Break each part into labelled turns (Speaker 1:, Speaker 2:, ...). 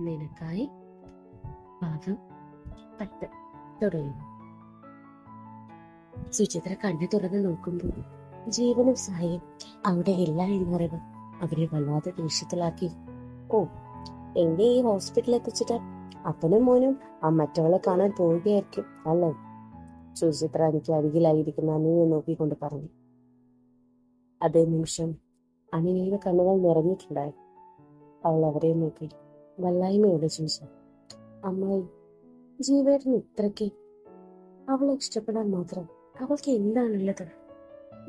Speaker 1: നിനക്കായി ഭാഗം 10 തുടങ്ങുന്നു. സുചിത്ര കണ്ണു തുറന്ന് നോക്കുമ്പോൾ ജീവനും സായും അവിടെ ഇല്ല എന്നറിവ് അവരെ വല്ലാതെ ദേഷ്യത്തിലാക്കി. ഓ, എന്നെ ഈ ഹോസ്പിറ്റലിൽ എത്തിച്ചിട്ട് അപ്പനും മോനും ആ മറ്റവളെ കാണാൻ പോവുകയായിരിക്കും അല്ലേ? സുചിത്ര എനിക്ക് അരികിലായിരിക്കുന്ന അനിയെ നോക്കിക്കൊണ്ട് പറഞ്ഞു. അതേ നിമിഷം അനിയുടെ കണ്ണുകൾ നിറഞ്ഞിട്ടുണ്ടായി. അവൾ അവരെ നോക്കി വല്ലായ്മയോടെ ചോദിച്ചു, അമ്മായി, ജീവേട്ടന് ഇത്രയ്ക്ക് അവളെ ഇഷ്ടപ്പെടാൻ മാത്രം അവൾക്ക് എന്താണുള്ളത്?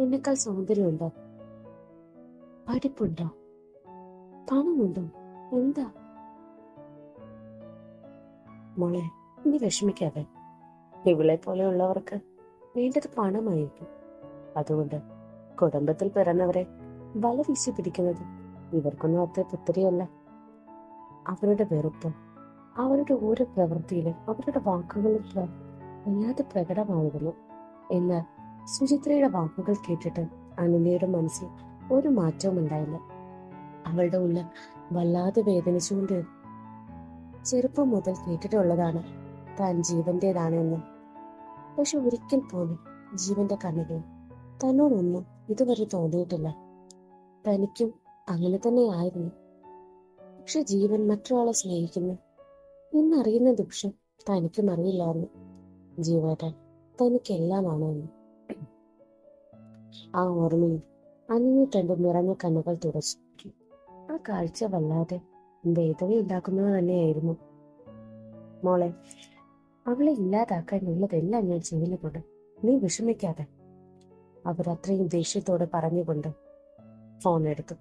Speaker 1: എന്നെക്കാൾ സൗന്ദര്യമുണ്ടോ? പഠിപ്പുണ്ടോ? പണമുണ്ടോ? എന്താ? മോളെ, നീ വിഷമിക്കാതെ. ഇവളെ പോലെയുള്ളവർക്ക് വേണ്ടത് പണമായിരിക്കും. അതുകൊണ്ട് കുടുംബത്തിൽ പിറന്നവരെ വല വീശി പിടിക്കുന്നത് ഇവർക്കൊന്നും അത്ര പുത്തരിയല്ല. അവരുടെ വെറുപ്പ് അവരുടെ ഓരോ പ്രവൃത്തിയിലും അവരുടെ വാക്കുകളിൽ വല്ലാതെ പ്രകടമായിരുന്നു. എന്നാൽ സുചിത്രയുടെ വാക്കുകൾ കേട്ടിട്ട് അനന്യയുടെ മനസ്സിൽ ഒരു മാറ്റവും ഉണ്ടായില്ല. അവളുടെ ഉള്ളിൽ വല്ലാതെ വേദനിച്ചുകൊണ്ട് ചെറുപ്പം മുതൽ കേട്ടിട്ടുള്ളതാണ് താൻ ജീവന്റേതാണ് എന്ന്. പക്ഷെ ഒരിക്കൽ പോലും ജീവന്റെ കണ്ണുകൾ തന്നോടൊന്നും ഇതുവരെ തോന്നിയിട്ടില്ല. തനിക്കും അങ്ങനെ തന്നെയായിരുന്നു. പക്ഷെ ജീവൻ മറ്റൊരാളെ സ്നേഹിക്കുന്നു എന്നറിയുന്ന നിമിഷം തനിക്കും അറിയില്ലായിരുന്നു ജീവേട്ടൻ തനിക്കെല്ലാമാണോ എന്ന്. ആ ഓർമ്മയിൽ അനിഞ്ഞു തന്റെ നിറഞ്ഞ കണ്ണുകൾ തുടച്ചു. ആ കാഴ്ച വല്ലാതെ വേദന ഉണ്ടാക്കുന്നത് തന്നെയായിരുന്നു. മോളെ, അവളെ ഇല്ലാതാക്കാനുള്ളതെല്ലാം ഞാൻ ചെയ്യുന്നുണ്ട്, നീ വിഷമിക്കാതെ. അവർ അത്രയും ദേഷ്യത്തോടെ പറഞ്ഞുകൊണ്ട് ഫോൺ എടുത്തു.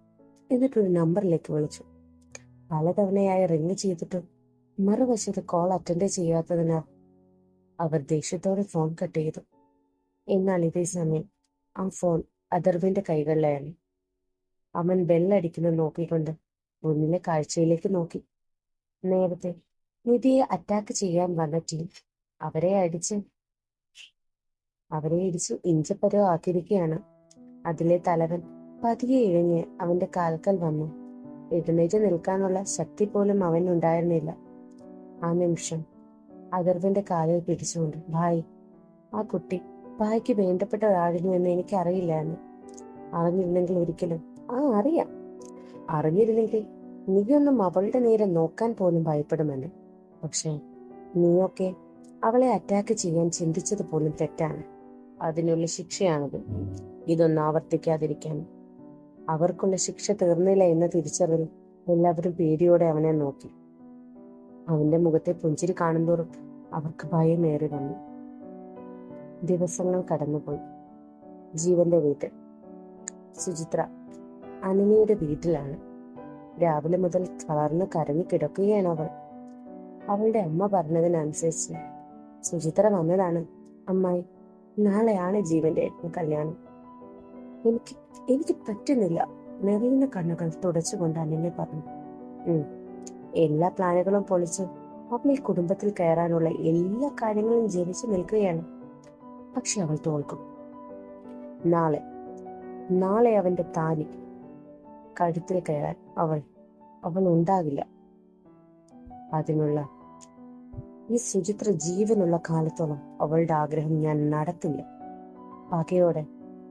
Speaker 1: എന്നിട്ടൊരു നമ്പറിലേക്ക് വിളിച്ചു. പലതവണയായി റിങ് ചെയ്തിട്ടും മറുവശത്ത് കോൾ അറ്റൻഡ് ചെയ്യാത്തതിനാൽ അവർ ദേഷ്യത്തോടെ ഫോൺ കട്ട് ചെയ്തു. എന്നാൽ ഇതേ സമയം ആ ഫോൺ അഥർവിന്റെ കൈകളിലായിരുന്നു. അവൻ ബെല്ലടിക്കുന്നത് നോക്കിക്കൊണ്ട് മുന്നിലെ കാഴ്ചയിലേക്ക് നോക്കി. നേരത്തെ നിധിയെ അറ്റാക്ക് ചെയ്യാൻ വന്ന ടീം അവരെ ഇടിച്ചു ഇഞ്ചപ്പരോ ആക്കിയിരിക്കുകയാണ്. അതിലെ തലവൻ പതിയെ ഇഴഞ്ഞ് അവന്റെ കാൽക്കൽ വന്നു. എഴുന്നേറ്റ് നിൽക്കാനുള്ള ശക്തി പോലും അവനുണ്ടായിരുന്നില്ല. ആ നിമിഷം അഥർവിന്റെ കാലിൽ പിടിച്ചുകൊണ്ട്, ഭായ്, ആ കുട്ടി ഭായ്ക്ക് വേണ്ടപ്പെട്ടതായിരുന്നു എന്ന് എനിക്കറിയില്ലായിരുന്നു. അറിഞ്ഞിരുന്നെങ്കിൽ ഒരിക്കലും അറിയാം. അറിഞ്ഞിരുന്നെങ്കിൽ നീയൊന്നും അവളുടെ നേരെ നോക്കാൻ പോലും ഭയപ്പെടുമെന്ന്. പക്ഷെ നീയൊക്കെ അവളെ അറ്റാക്ക് ചെയ്യാൻ ചിന്തിച്ചത് പോലും തെറ്റാണ്. അതിനുള്ള ശിക്ഷയാണത്. ഇതൊന്നും ആവർത്തിക്കാതിരിക്കാൻ. അവർക്കുള്ള ശിക്ഷ തീർന്നില്ല എന്ന തിരിച്ചറിവിൽ എല്ലാവരും പേടിയോടെ അവനെ നോക്കി. അവന്റെ മുഖത്തെ പുഞ്ചിരി കാണുന്തോറും അവർക്ക് ഭയമേറി വന്നു. ദിവസങ്ങൾ കടന്നുപോയി. ജീവന്റെ വീട്ടിൽ സുചിത്ര അനന്യയുടെ വീട്ടിലാണ്. രാവിലെ മുതൽ തളർന്ന് കരഞ്ഞു കിടക്കുകയാണ് അവൾ. അവളുടെ അമ്മ പറഞ്ഞതിനനുസരിച്ച് സുചിത്ര വന്നതാണ്. അമ്മായി, നാളെയാണ് ജീവന്റെ കല്യാണം. എനിക്ക് പറ്റുന്നില്ല. നിറയുന്ന കണ്ണുകൾ തുടച്ചുകൊണ്ട് അനന്യ പറഞ്ഞു. എല്ലാ പ്ലാനുകളും പൊളിച്ച് അവൾ ഈ കുടുംബത്തിൽ കയറാനുള്ള എല്ലാ കാര്യങ്ങളും ജനിച്ചു നിൽക്കുകയാണ്. പക്ഷെ അവൾ തോൽക്കും. നാളെ അവന്റെ താലി കഴുത്തിൽ കയറാൻ അവൾ ഉണ്ടാകില്ല. അതിനുള്ള ഈ സുചിത്ര ജീവനുള്ള കാലത്തോളം അവളുടെ ആഗ്രഹം ഞാൻ നടത്തില്ല. പകയോടെ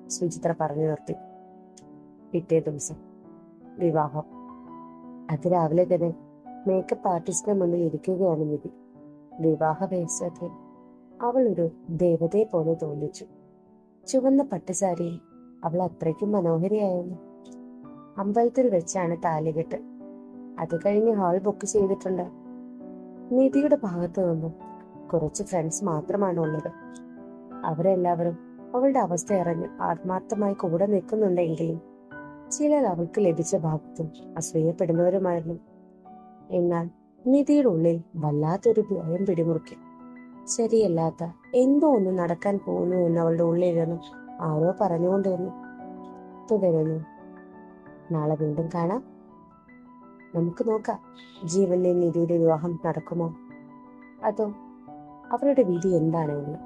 Speaker 1: സുചിത്ര പറഞ്ഞു നിർത്തി. പിറ്റേ ദിവസം വിവാഹം. അതിരാവിലെ തന്നെ മേക്കപ്പ് ആർട്ടിസ്റ്റിന്റെ മുന്നിൽ ഇരിക്കുകയാണ് നിധി. വിവാഹ വേഷത്തിൽ അവൾ ഒരു ദേവതയെ പോലെ തോന്നിച്ചു. ചുവന്ന പട്ടുസാരിയിൽ അവൾ അത്രയ്ക്കും മനോഹരിയായിരുന്നു. അമ്പലത്തിൽ വെച്ചാണ് താലികെട്ട്. അത് കഴിഞ്ഞ് ഹാൾ ബുക്ക് ചെയ്തിട്ടുണ്ട്. നിധിയുടെ ഭാഗത്തു നിന്നും കുറച്ച് ഫ്രണ്ട്സ് മാത്രമാണ് ഉള്ളത്. അവരെല്ലാവരും അവളുടെ അവസ്ഥ അറിഞ്ഞ് ആത്മാർത്ഥമായി കൂടെ നിൽക്കുന്നുണ്ടെങ്കിലും ചിലർ അവൾക്ക് ലഭിച്ച ഭാഗത്തും അസൂയപ്പെടുന്നവരുമായിരുന്നു. എന്നാൽ നിധിയുടെ ഉള്ളിൽ വല്ലാത്തൊരു ഭയം പിടിമുറുക്കി. ശരിയല്ലാത്ത എന്തോ ഒന്ന് നടക്കാൻ പോകുന്നു എന്ന് അവളുടെ ഉള്ളിലിരുന്നു ആരോ പറഞ്ഞുകൊണ്ടിരുന്നു. തുടരുന്നു. നാളെ വീണ്ടും കാണാം. നമുക്ക് നോക്കാം, ജീവന്റെ നിധിയുടെ വിവാഹം നടക്കുമോ അതോ അവരുടെ വിധി എന്താണെന്ന്.